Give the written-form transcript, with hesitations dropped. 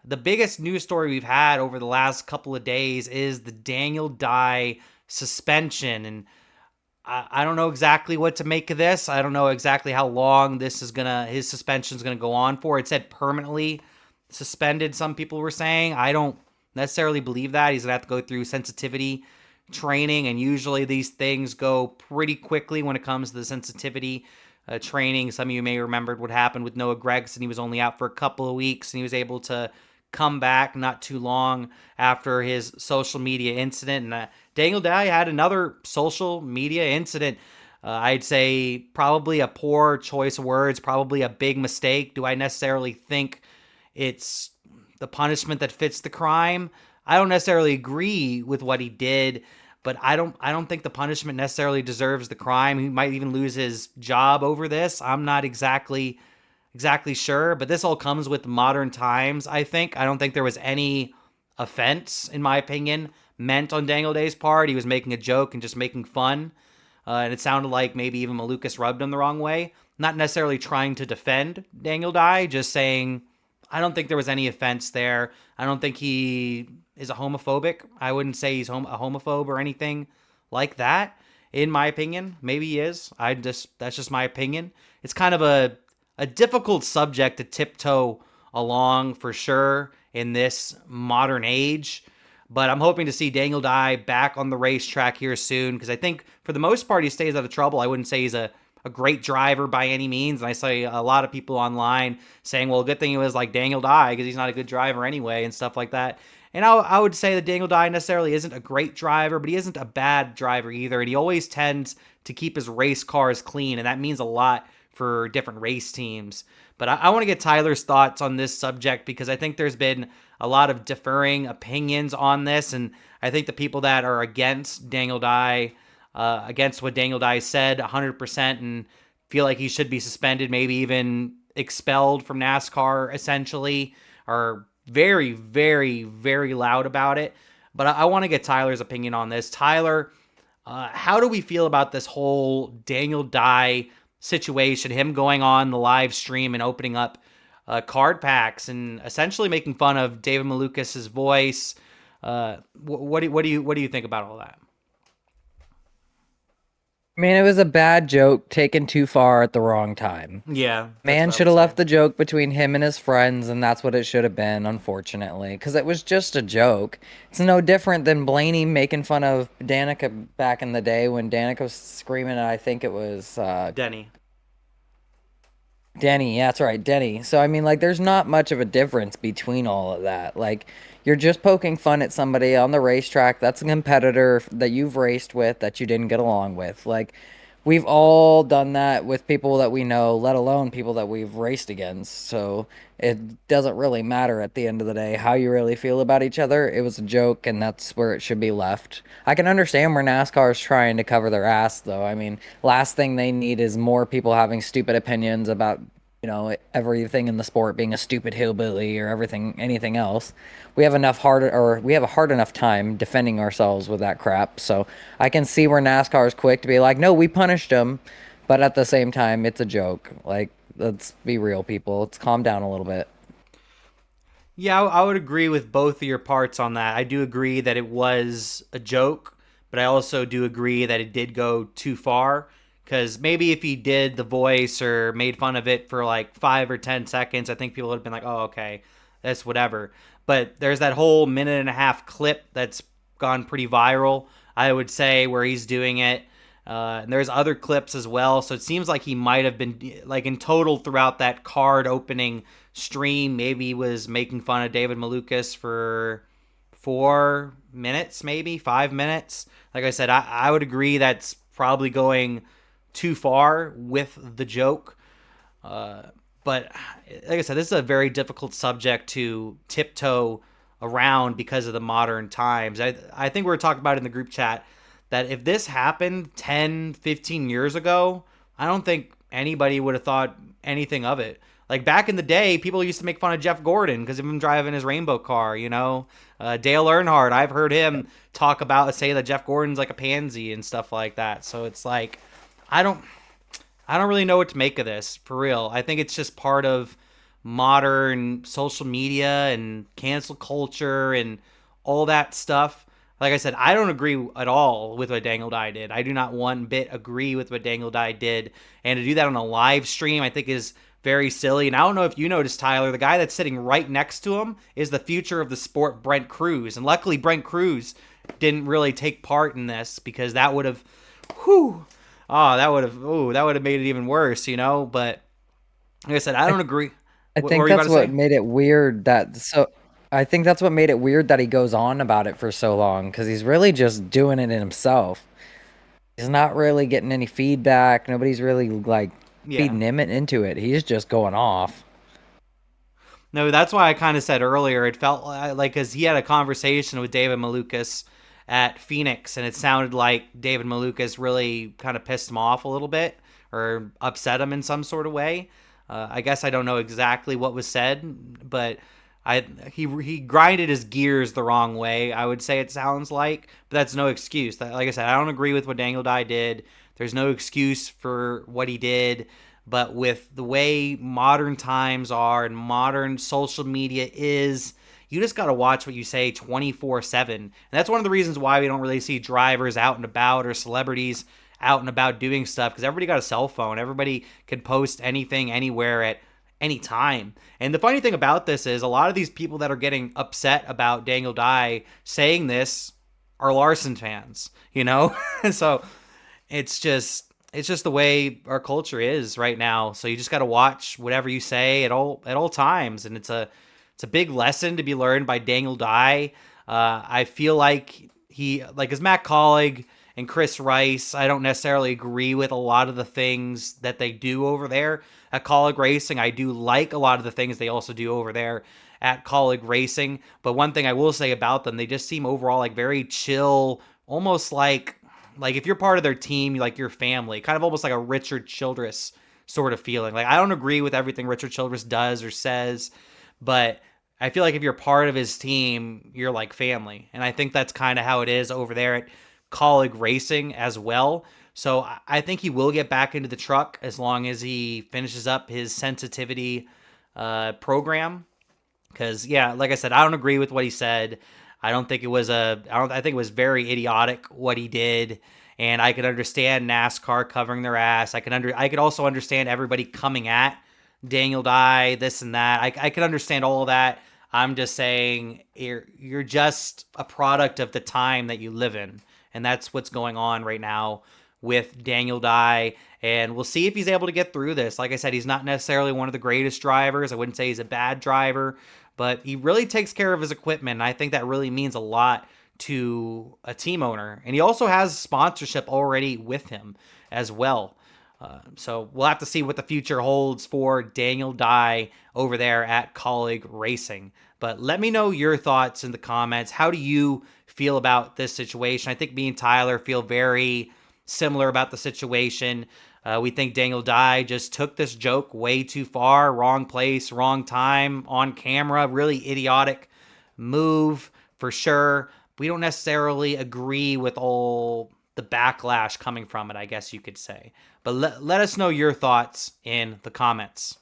the biggest news story we've had over the last couple of days is the Daniel Dye suspension. And I don't know exactly what to make of this. I don't know exactly how long his suspension is gonna go on for. It said permanently suspended. Some people were saying. I don't necessarily believe that. He's gonna have to go through sensitivity training, and usually these things go pretty quickly when it comes to the sensitivity training. Some of you may remember what happened with Noah Gregson. He was only out for a couple of weeks, and he was able to come back not too long after his social media incident. And Daniel Dye had another social media incident. I'd say probably a poor choice of words, probably a big mistake. Do I necessarily think it's the punishment that fits the crime? I don't necessarily agree with what he did, but I don't think the punishment necessarily deserves the crime. He might even lose his job over this. I'm not exactly sure, but this all comes with modern times, I think. I don't think there was any offense, in my opinion, meant on Daniel Day's part. He was making a joke and just making fun. And it sounded like maybe even Malukas rubbed him the wrong way. Not necessarily trying to defend Daniel Dye, just saying I don't think there was any offense there. I don't think he is a homophobic. I wouldn't say he's a homophobe or anything like that. In my opinion, maybe he is. That's just my opinion. It's kind of a difficult subject to tiptoe along for sure in this modern age. But I'm hoping to see Daniel Dye back on the racetrack here soon, because I think for the most part he stays out of trouble. I wouldn't say he's a great driver by any means. And I see a lot of people online saying, well, good thing he was like Daniel Dye because he's not a good driver anyway and stuff like that. And I would say that Daniel Dye necessarily isn't a great driver, but he isn't a bad driver either. And he always tends to keep his race cars clean, and that means a lot for different race teams. But I want to get Tyler's thoughts on this subject, because I think there's been a lot of differing opinions on this. And I think the people that are against Daniel Dye, against what Daniel Dye said 100%, and feel like he should be suspended, maybe even expelled from NASCAR essentially, are very, very, very loud about it. But I want to get Tyler's opinion on this. Tyler, how do we feel about this whole Daniel Dye situation, him going on the live stream and opening up card packs and essentially making fun of David Malukas's voice? What do you think about all that? I mean, it was a bad joke taken too far at the wrong time. Yeah, that's Man what I should would have say. left the joke between him and his friends, and that's what it should have been, unfortunately, because it was just a joke. It's no different than Blaney making fun of Danica back in the day when Danica was screaming, I think it was Denny. Denny. Yeah, that's right, Denny. So, I mean, like, there's not much of a difference between all of that. Like, you're just poking fun at somebody on the racetrack that's a competitor that you've raced with that you didn't get along with. Like, we've all done that with people that we know, let alone people that we've raced against. So it doesn't really matter at the end of the day how you really feel about each other. It was a joke, and that's where it should be left. I can understand where NASCAR is trying to cover their ass, though. I mean, last thing they need is more people having stupid opinions about, everything in the sport being a stupid hillbilly or anything else. We have a hard enough time defending ourselves with that crap. So I can see where NASCAR is quick to be like, no, we punished him, but at the same time, it's a joke. Like, let's be real, people. Let's calm down a little bit. Yeah, I would agree with both of your parts on that. I do agree that it was a joke, but I also do agree that it did go too far. Because maybe if he did the voice or made fun of it for like 5 or 10 seconds, I think people would have been like, oh, okay, that's whatever. But there's that whole minute and a half clip that's gone pretty viral, I would say, where he's doing it. And there's other clips as well. So it seems like he might have been, like, in total throughout that card opening stream, maybe he was making fun of David Malukas for 4 minutes, maybe 5 minutes. Like I said, I would agree that's probably going too far with the joke. But like I said, this is a very difficult subject to tiptoe around because of the modern times. I think we were talking about in the group chat that if this happened 10, 15 years ago, I don't think anybody would have thought anything of it. Like back in the day, people used to make fun of Jeff Gordon because of him driving his rainbow car, Dale Earnhardt, I've heard him say that Jeff Gordon's like a pansy and stuff like that. So it's like, I don't I don't really know what to make of this, for real. I think it's just part of modern social media and cancel culture and all that stuff. Like I said, I don't agree at all with what Dangle Dye did. I do not one bit agree with what Dangle Dye did. And to do that on a live stream, I think is very silly. And I don't know if you noticed, Tyler, the guy that's sitting right next to him is the future of the sport, Brent Cruz. And luckily, Brent Cruz didn't really take part in this because that would have, whew, that would have made it even worse, you know. But like I said, I I don't agree. I What think were you about that's to what say? made it weird that so I think that's what made it weird that he goes on about it for so long because he's really just doing it in himself. He's not really getting any feedback. Nobody's really like Yeah. feeding him into it. He's just going off. No, that's why I kind of said earlier. It felt like because he had a conversation with David Malukas at Phoenix, and it sounded like David Malukas really kind of pissed him off a little bit or upset him in some sort of way. I guess I don't know exactly what was said, but he grinded his gears the wrong way. I would say it sounds like, but that's no excuse. Like I said, I don't agree with what Dangle Dye did. There's no excuse for what he did. But with the way modern times are and modern social media is, you just got to watch what you say 24/7. And that's one of the reasons why we don't really see drivers out and about or celebrities out and about doing stuff because everybody got a cell phone. Everybody can post anything anywhere at any time. And the funny thing about this is a lot of these people that are getting upset about Daniel Dye saying this are Larson fans, you know? So it's just the way our culture is right now. So you just got to watch whatever you say at all times, and it's a big lesson to be learned by Daniel Dye. I feel like he like as Matt Collig and Chris Rice. I don't necessarily agree with a lot of the things that they do over there at Collig Racing. I do like a lot of the things they also do over there at Collig Racing. But one thing I will say about them, they just seem overall like very chill, almost like if you're part of their team, like your family, kind of almost like a Richard Childress sort of feeling. Like I don't agree with everything Richard Childress does or says, but I feel like if you're part of his team, you're like family. And I think that's kind of how it is over there at Colleague Racing as well. So I think he will get back into the truck as long as he finishes up his sensitivity program. Because yeah, like I said, I don't agree with what he said. I don't think it was a. I don't. I think it was very idiotic what he did, and I could understand NASCAR covering their ass. I could also understand everybody coming at Daniel Dye, this and that. I could understand all of that. I'm just saying you're just a product of the time that you live in, and that's what's going on right now with Daniel Dye. And we'll see if he's able to get through this. Like I said, he's not necessarily one of the greatest drivers. I wouldn't say he's a bad driver, but he really takes care of his equipment. And I think that really means a lot to a team owner. And he also has sponsorship already with him as well. So we'll have to see what the future holds for Daniel Dye over there at Colleague Racing. But let me know your thoughts in the comments. How do you feel about this situation? I think me and Tyler feel very similar about the situation. We think Daniel Dye just took this joke way too far. Wrong place, wrong time, on camera. Really idiotic move for sure. We don't necessarily agree with all the backlash coming from it, I guess you could say. But let us know your thoughts in the comments.